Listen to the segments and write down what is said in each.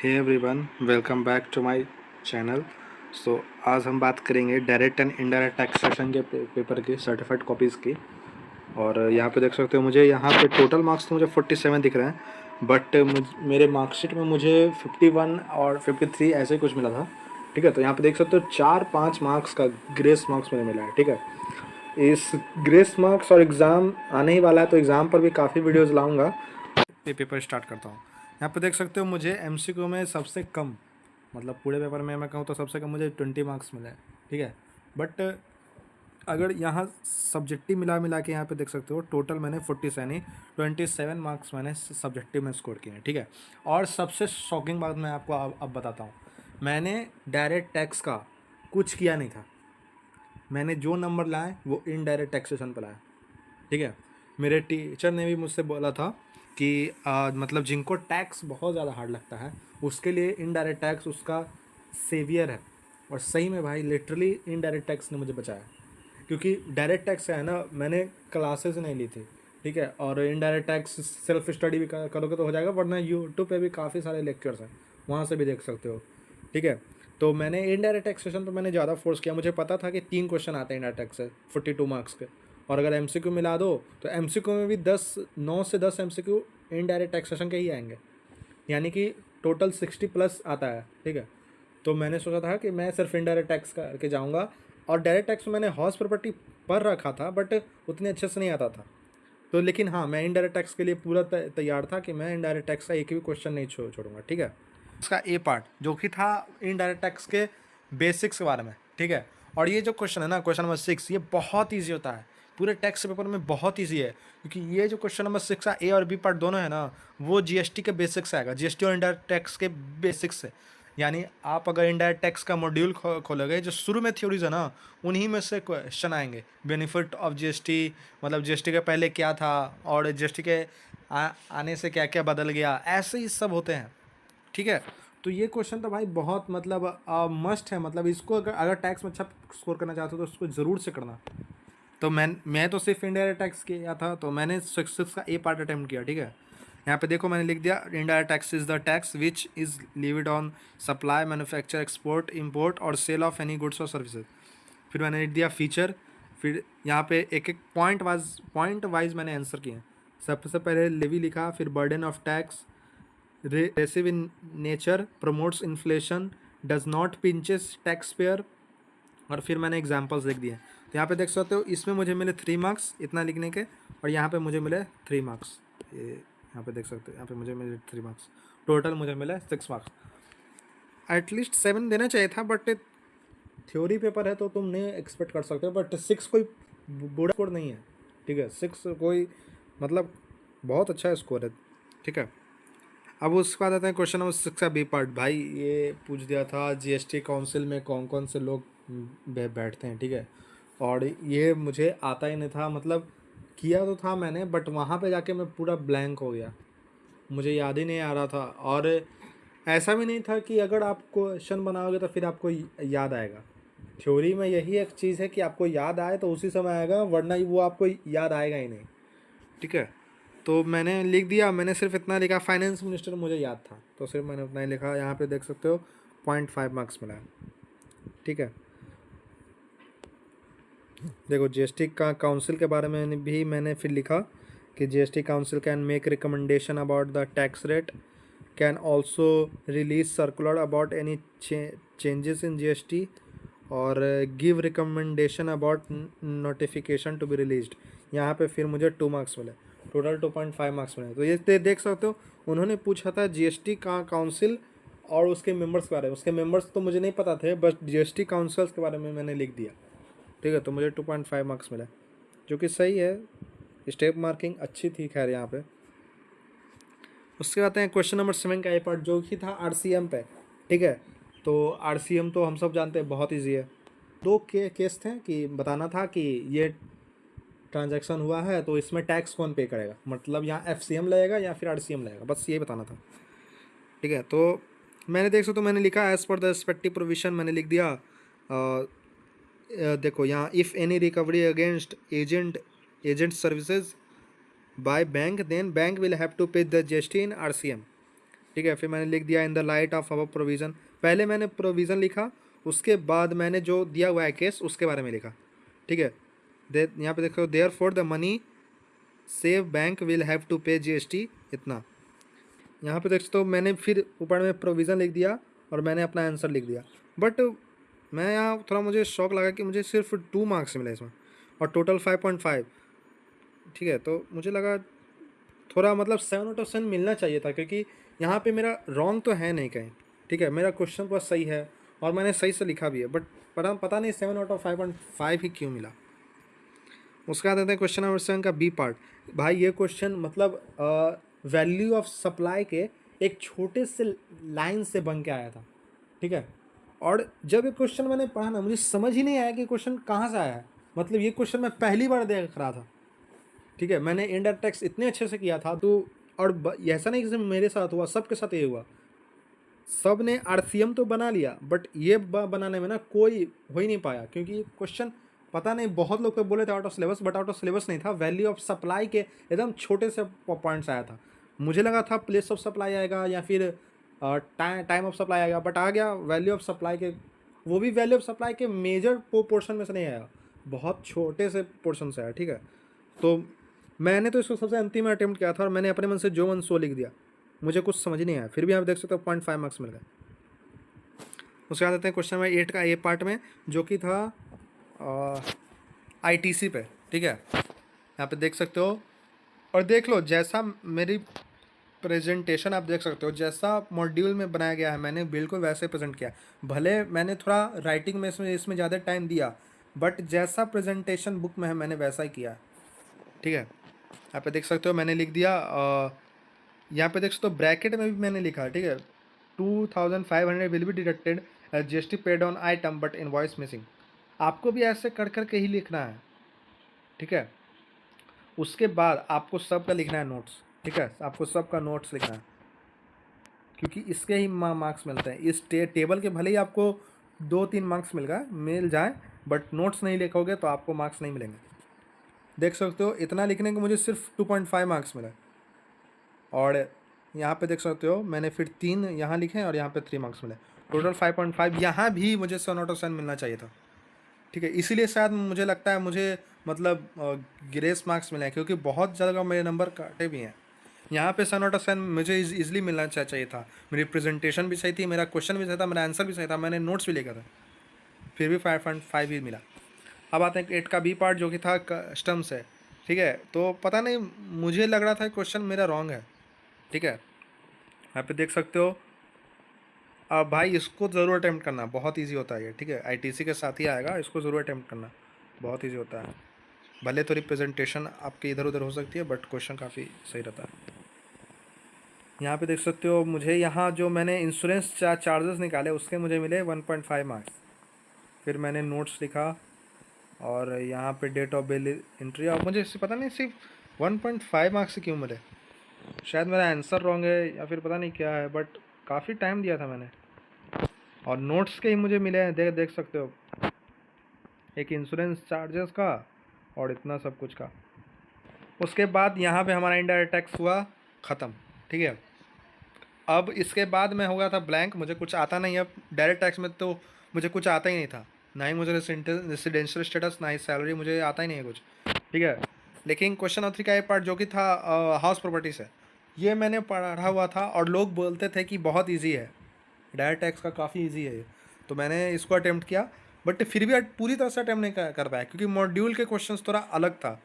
Hey everyone, welcome back to my channel. आज हम बात करेंगे डायरेक्ट एंड इनडायरेक्ट टैक्सेशन के पेपर की सर्टिफाइड कॉपीज़ की। और यहाँ पे देख सकते हो, मुझे यहाँ पे टोटल मार्क्स तो मुझे 47 दिख रहे हैं, बट मेरे मार्कशीट में मुझे 51 और 53 ऐसे कुछ मिला था। ठीक है, तो यहाँ पे देख सकते हो 4-5 मार्क्स का ग्रेस मार्क्स मुझे मिला है। ठीक है, इस ग्रेस मार्क्स और एग्ज़ाम आने ही वाला है, तो एग्ज़ाम पर भी काफ़ी वीडियोज़ लाऊँगा। पेपर स्टार्ट करता हूँ। यहाँ पे देख सकते हो मुझे एमसीक्यू में सबसे कम, मतलब पूरे पेपर में मैं कहूँ तो सबसे कम मुझे 20 मार्क्स मिले। ठीक है, बट अगर यहाँ सब्जेक्टिव मिला मिला के यहाँ पे देख सकते हो टोटल मैंने 27 मार्क्स मैंने सब्जेक्टिव में स्कोर किए हैं। ठीक है, और सबसे शॉकिंग बात मैं आपको अब बताता हूँ, मैंने डायरेक्ट टैक्स का कुछ किया नहीं था। मैंने जो नंबर लाए वो इनडायरेक्ट टैक्सेशन पर लाया। ठीक है, मेरे टीचर ने भी मुझसे बोला था कि मतलब जिनको टैक्स बहुत ज़्यादा हार्ड लगता है उसके लिए इनडायरेक्ट टैक्स उसका सेवियर है। और सही में भाई, लिटरली इनडायरेक्ट टैक्स ने मुझे बचाया, क्योंकि डायरेक्ट टैक्स है ना, मैंने क्लासेस नहीं ली थी। ठीक है, और इनडायरेक्ट टैक्स सेल्फ स्टडी भी करोगे तो हो जाएगा, वरना यूट्यूब पे भी काफ़ी सारे लेक्चर्स हैं, वहाँ से भी देख सकते हो। ठीक है, तो मैंने इनडायरेक्ट टैक्सेशन पर मैंने ज़्यादा फोर्स किया। मुझे पता था कि 3 क्वेश्चन आते हैं इनडायरेक्ट टैक्स से 42 मार्क्स के, और अगर एमसीक्यू मिला दो तो एमसीक्यू में भी 9 से 10 एमसीक्यू इनडायरेक्ट टैक्सेशन के ही आएंगे, यानी कि टोटल 60 प्लस आता है। ठीक है, तो मैंने सोचा था कि मैं सिर्फ इनडायरेक्ट टैक्स करके जाऊँगा, और डायरेक्ट टैक्स में मैंने हाउस प्रॉपर्टी पढ़ रखा था, बट उतने अच्छे से नहीं आता था। तो लेकिन हाँ, मैं इनडायरेक्ट टैक्स के लिए पूरा तैयार था कि मैं इनडायरेक्ट टैक्स का एक भी क्वेश्चन नहीं छोड़ूंगा। ठीक है, इसका ए पार्ट जो कि था इनडायरेक्ट टैक्स के बेसिक्स के बारे में। ठीक है, और ये जो क्वेश्चन है ना, क्वेश्चन नंबर 6, ये बहुत ईजी होता है, पूरे टैक्स पेपर में बहुत ईजी है, क्योंकि ये जो क्वेश्चन नंबर 6 का ए और बी पार्ट दोनों है ना, वो जीएसटी के बेसिक्स आएगा, जीएसटी और इनडायरेक्ट टैक्स के बेसिक्स है। यानी आप अगर इनडायरेक्ट टैक्स का मॉड्यूल खोलोगे, जो शुरू में थ्योरीज है ना, उन्हीं में से क्वेश्चन आएंगे। बेनिफिट ऑफ जीएसटी, मतलब जीएसटी के पहले क्या था और जीएसटी के आने से क्या क्या बदल गया, ऐसे ही सब होते हैं। ठीक है, तो ये क्वेश्चन तो भाई बहुत मतलब मस्ट है, मतलब इसको अगर टैक्स में अच्छा स्कोर करना चाहते हो तो उसको ज़रूर से करना। तो मैं तो सिर्फ इनडायरेक्ट टैक्स किया था, तो मैंने 6 का ए पार्ट अटैम्प्ट किया। ठीक है, यहाँ पे देखो मैंने लिख दिया, indirect tax is the tax which is levied on supply, manufacture, export, import और सेल ऑफ एनी गुड्स और सर्विसेज। फिर मैंने लिख दिया फीचर। फिर यहाँ पे एक एक पॉइंट वाइज मैंने आंसर किए। सबसे पहले लेवी लिखा, फिर burden of tax, regressive in nature, promotes inflation, does not pinches tax payer, और फिर मैंने एग्जांपल्स लिख दिए। तो यहाँ पे देख सकते हो, इसमें मुझे मिले 3 मार्क्स इतना लिखने के, और यहाँ पे मुझे मिले 3 मार्क्स। ये यहाँ पे देख सकते हो, यहाँ पे मुझे मिले 3 मार्क्स, टोटल मुझे मिले 6 मार्क्स। एटलीस्ट 7 देना चाहिए था, बट थ्योरी पेपर है तो तुम नहीं एक्सपेक्ट कर सकते हो, बट 6 कोई बुरा स्कोर नहीं है। ठीक है, 6 कोई मतलब बहुत अच्छा स्कोर है। ठीक है, अब उसके बाद आता है क्वेश्चन नंबर 6 का बी पार्ट। भाई ये पूछ दिया था जीएसटी काउंसिल में कौन कौन से लोग बैठते हैं। ठीक है, और ये मुझे आता ही नहीं था, मतलब किया तो था मैंने, बट वहाँ पे जाके मैं पूरा ब्लैंक हो गया, मुझे याद ही नहीं आ रहा था। और ऐसा भी नहीं था कि अगर आप क्वेश्चन बनाओगे तो फिर आपको याद आएगा। थ्योरी में यही एक चीज़ है कि आपको याद आए तो उसी समय आएगा, वरना वो आपको याद आएगा ही नहीं। ठीक है, तो मैंने लिख दिया, मैंने सिर्फ इतना लिखा, फाइनेंस मिनिस्टर मुझे याद था तो सिर्फ मैंने उतना ही लिखा। यहाँ पे देख सकते हो 0.5 मार्क्स मिला है। ठीक है, देखो जीएसटी का काउंसिल के बारे में भी मैंने फिर लिखा कि GST council can make recommendation about the tax rate, can also release circular about any changes in GST, और give recommendation about notification to be released. यहाँ पे फिर मुझे 2 मार्क्स मिले, टोटल 2.5 मार्क्स मिले। तो ये देख सकते हो, उन्होंने पूछा था जीएसटी का काउंसिल और उसके मेंबर्स के बारे में। उसके मेंबर्स तो मुझे नहीं पता थे, बस जीएसटी काउंसिल्स के बारे में मैंने लिख दिया। ठीक है, तो मुझे 2.5 मार्क्स मिला, जो कि सही है, स्टेप मार्किंग अच्छी थी खैर यहाँ पे। उसके बाद हैं क्वेश्चन नंबर 7 का ए पार्ट, जो कि था आरसीएम पे। ठीक है, तो आरसीएम तो हम सब जानते हैं बहुत ईजी है। 2 केस थे कि बताना था कि ये ट्रांजैक्शन हुआ है तो इसमें टैक्स कौन पे करेगा, मतलब यहाँ एफसीएम लगेगा या फिर आरसीएम लगेगा, बस ये बताना था। ठीक है, तो मैंने देख सकते हो मैंने लिखा as per the respective provision, मैंने लिख दिया देखो यहाँ, if any recovery against agent services by bank, then bank will have to pay the GST in RCM. ठीक है। फिर मैंने लिख दिया in the light of our provision, पहले मैंने प्रोविज़न लिखा, उसके बाद मैंने जो दिया हुआ है केस उसके बारे में लिखा, ठीक है। यहाँ पे देखो therefore the money save bank will have to pay GST इतना। यहाँ पे देख सकते हो मैंने फिर ऊपर में प्रोविज़न लिख दिया और मैंने अपना आंसर लिख दिया। बट मैं यहाँ थोड़ा मुझे शौक लगा कि मुझे सिर्फ 2 मार्क्स मिले इसमें और टोटल 5.5, ठीक है। तो मुझे लगा थोड़ा मतलब 7 आउट ऑफ 7 मिलना चाहिए था, क्योंकि यहाँ पे मेरा रॉन्ग तो है नहीं कहीं, ठीक है। मेरा क्वेश्चन बस सही है और मैंने सही से लिखा भी है, बट पता नहीं 7 आउट ऑफ 5.5 ही क्यों मिला। उसके बाद आते हैं क्वेश्चन नंबर 7 का बी पार्ट। भाई ये क्वेश्चन मतलब वैल्यू ऑफ सप्लाई के एक छोटे से लाइन से बन के आया था, ठीक है। और जब ये क्वेश्चन मैंने पढ़ा ना, मुझे समझ ही नहीं आया कि क्वेश्चन कहाँ से आया है। मतलब ये क्वेश्चन मैं पहली बार देख रहा था, ठीक है। मैंने इंडायरेक्ट टैक्स इतने अच्छे से किया था तो, और ऐसा नहीं कि सिर्फ मेरे साथ हुआ, सबके साथ ये हुआ। सब ने RCM तो बना लिया, बट ये बनाने में ना कोई हो ही नहीं पाया, क्योंकि क्वेश्चन पता नहीं बहुत लोग तो बोले थे out of syllabus, but out of syllabus नहीं था। वैल्यू ऑफ सप्लाई के एकदम छोटे से पॉइंट्स आया था। मुझे लगा था प्लेस ऑफ सप्लाई आएगा या फिर टाइम ऑफ सप्लाई आएगा, बट आ गया वैल्यू ऑफ सप्लाई के। वो भी वैल्यू ऑफ सप्लाई के मेजर पोर्शन में से नहीं आया, बहुत छोटे से पोर्शन से आया, ठीक है। तो मैंने तो इसको सबसे अंतिम अटेम्प्ट किया था और मैंने अपने मन से जो मन सो लिख दिया, मुझे कुछ समझ नहीं आया। फिर भी आप देख सकते हो 0.5 मार्क्स मिल गए। उसके बाद आते हैं क्वेश्चन नंबर 8 का ए पार्ट में, जो कि था ITC पे, ठीक है। यहाँ पे देख सकते हो और देख लो, जैसा मेरी प्रेजेंटेशन आप देख सकते हो, जैसा मॉड्यूल में बनाया गया है मैंने बिल्कुल वैसे प्रेजेंट किया। भले मैंने थोड़ा राइटिंग में इसमें ज़्यादा टाइम दिया, बट जैसा प्रेजेंटेशन बुक में है मैंने वैसा ही किया, ठीक है। यहाँ पे देख सकते हो मैंने लिख दिया, यहाँ पे देख सकते हो ब्रैकेट में भी मैंने लिखा, ठीक है। 2500 will be deducted as GST paid on item but invoice missing. आपको भी ऐसे कर करके ही लिखना है, ठीक है। उसके बाद आपको सबका लिखना है नोट्स, ठीक है। आपको सबका नोट्स लिखना है, क्योंकि इसके ही मार्क्स मिलते हैं। इस टेबल के भले ही आपको 2-3 मार्क्स मिल जाए, बट नोट्स नहीं लिखोगे तो आपको मार्क्स नहीं मिलेंगे। देख सकते हो इतना लिखने को मुझे सिर्फ 2.5 मार्क्स मिला। और यहाँ पे देख सकते हो मैंने फिर 3 यहाँ लिखे और यहाँ पे 3 मार्क्स मिले, टोटल 5.5। यहाँ भी मुझे 7 आउट ऑफ 7 मिलना चाहिए था, ठीक है। इसीलिए शायद मुझे लगता है मुझे मतलब ग्रेस मार्क्स मिले हैं, क्योंकि बहुत जगह मेरे नंबर काटे भी हैं। यहाँ पे 7 आउट ऑफ 7 मुझे इजीली मिलना चाहिए था। मेरी प्रेजेंटेशन भी सही थी, मेरा क्वेश्चन भी सही था, मेरा आंसर भी सही था, मैंने नोट्स भी लिखा था, फिर भी 5.5 ही मिला। अब आते हैं 8 का बी पार्ट, जो कि था कस्टम्स है, ठीक है। तो पता नहीं मुझे लग रहा था क्वेश्चन मेरा रॉन्ग है, ठीक है। यहाँ पे देख सकते हो। अब भाई इसको ज़रूर अटैम्प्ट करना, बहुत इजी होता है ये, ठीक है। ITC के साथ ही आएगा, इसको ज़रूर अटैम्प्ट करना, बहुत इजी होता है। भले थोड़ी प्रेजेंटेशन आपकी इधर उधर हो सकती है, बट क्वेश्चन काफ़ी सही रहता है। यहाँ पे देख सकते हो मुझे यहाँ जो मैंने इंश्योरेंस चार्जेस निकाले उसके मुझे मिले 1.5 मार्क्स। फिर मैंने नोट्स लिखा और यहाँ पे डेट ऑफ बिल एंट्री, और मुझे इससे पता नहीं सिर्फ 1.5 मार्क्स से क्यों मिले। शायद मेरा आंसर रॉन्ग है या फिर पता नहीं क्या है, बट काफ़ी टाइम दिया था मैंने। और नोट्स के ही मुझे मिले हैं, देख सकते हो, एक इंश्योरेंस चार्जेस का और इतना सब कुछ का। उसके बाद यहाँ पे हमारा इंडायरेक्ट टैक्स हुआ ख़त्म, ठीक है। अब इसके बाद मैं हो गया था ब्लैंक, मुझे कुछ आता नहीं। अब डायरेक्ट टैक्स में तो मुझे कुछ आता ही नहीं था, ना ही मुझे रेसिडेंशियल स्टेटस, ना ही सैलरी, मुझे आता ही नहीं है कुछ, ठीक है। लेकिन क्वेश्चन नंबर 3 का एक पार्ट जो कि था हाउस प्रॉपर्टी से, ये मैंने पढ़ा हुआ था और लोग बोलते थे कि बहुत ईजी है, डायरेक्ट टैक्स का काफ़ी ईजी है ये। तो मैंने इसको अटैम्प्ट किया, बट फिर भी पूरी तरह से अटैम्प्ट नहीं कर पाया, क्योंकि मॉड्यूल के क्वेश्चंस थोड़ा अलग था।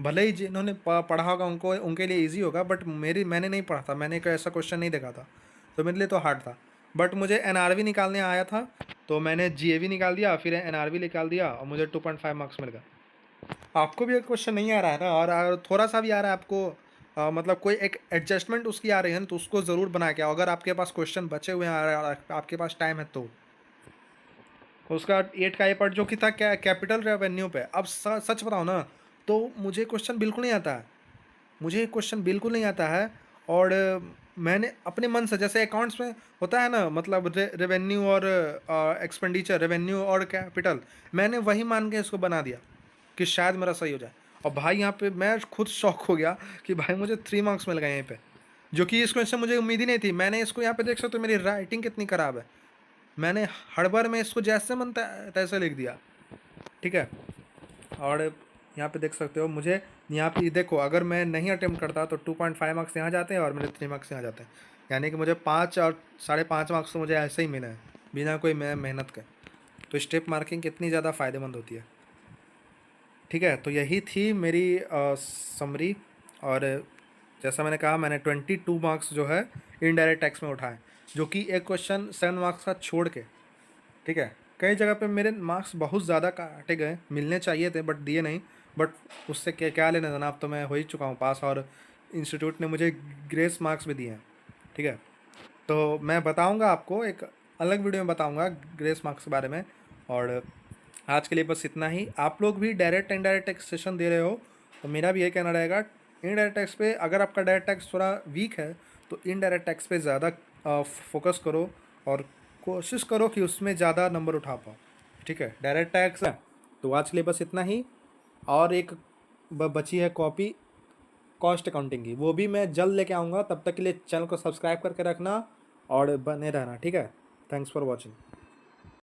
भले ही जिन्होंने पढ़ा होगा उनके लिए इजी होगा, बट मैंने नहीं पढ़ा था, मैंने कोई ऐसा क्वेश्चन नहीं देखा था, तो मेरे लिए तो हार्ड था। बट मुझे NRV निकालने आया था, तो मैंने GAV निकाल दिया, फिर NRV निकाल दिया और मुझे 2.5 मार्क्स मिल गया। आपको भी एक क्वेश्चन नहीं आ रहा है ना, और थोड़ा सा भी आ रहा है आपको, मतलब कोई एक एडजस्टमेंट उसकी आ रही है ना, तो उसको ज़रूर बना के आओ। अगर आपके पास क्वेश्चन बचे हुए हैं और आपके पास टाइम है तो। उसका 8 का ये पार्ट जो कि था कैपिटल रेवेन्यू पे। अब सच बताओ ना, तो मुझे क्वेश्चन बिल्कुल नहीं आता है, मुझे क्वेश्चन बिल्कुल नहीं आता है। और मैंने अपने मन से, जैसे अकाउंट्स में होता है ना, मतलब रेवेन्यू और एक्सपेंडिचर, रेवेन्यू और कैपिटल, मैंने वही मान के इसको बना दिया कि शायद मेरा सही हो जाए। और भाई यहाँ पे मैं खुद शॉक हो गया कि भाई मुझे 3 मार्क्स मिल गए यहीं पे। जो कि इस क्वेश्चन मुझे उम्मीद ही नहीं थी। मैंने इसको यहाँ पे देख सकते हो, मेरी राइटिंग कितनी ख़राब है, मैंने हड़बड़ में इसको जैसे मन तैसे लिख दिया, ठीक है। और यहाँ पे देख सकते हो मुझे, यहाँ पे देखो अगर मैं नहीं अटेम्प्ट करता तो 2.5 मार्क्स यहाँ जाते हैं और मेरे 3 मार्क्स यहाँ जाते हैं, यानी कि मुझे 5 और 5.5 मार्क्स तो मुझे ऐसे ही मिले हैं बिना कोई मेहनत के। तो स्टेप मार्किंग कितनी ज़्यादा फ़ायदेमंद होती है, ठीक है। तो यही थी मेरी समरी। और जैसा मैंने कहा, मैंने 22 मार्क्स जो है इनडायरेक्ट टैक्स में उठाए, जो कि एक क्वेश्चन 7 मार्क्स का छोड़ के, ठीक है। कई जगह पे मेरे मार्क्स बहुत ज़्यादा काटे गए, मिलने चाहिए थे बट दिए नहीं, बट उससे क्या क्या लेना देना, अब तो मैं हो ही चुका हूँ पास, और इंस्टीट्यूट ने मुझे ग्रेस मार्क्स भी दिए हैं, ठीक है। तो मैं बताऊँगा आपको, एक अलग वीडियो में बताऊँगा ग्रेस मार्क्स के बारे में। और आज के लिए बस इतना ही। आप लोग भी डायरेक्ट इनडायरेक्ट टैक्स सेशन दे रहे हो, तो मेरा भी ये कहना रहेगा, इनडायरेक्ट टैक्स पे अगर आपका डायरेक्ट टैक्स थोड़ा वीक है तो इनडायरेक्ट टैक्स पे ज़्यादा फोकस करो और कोशिश करो कि उसमें ज़्यादा नंबर उठा पाओ, ठीक है। डायरेक्ट टैक्स है तो आज के लिए बस इतना ही। और एक बची है कॉपी कॉस्ट अकाउंटिंग की, वो भी मैं जल्द लेके आऊँगा। तब तक के लिए चैनल को सब्सक्राइब करके रखना और बने रहना, ठीक है। Thanks for watching.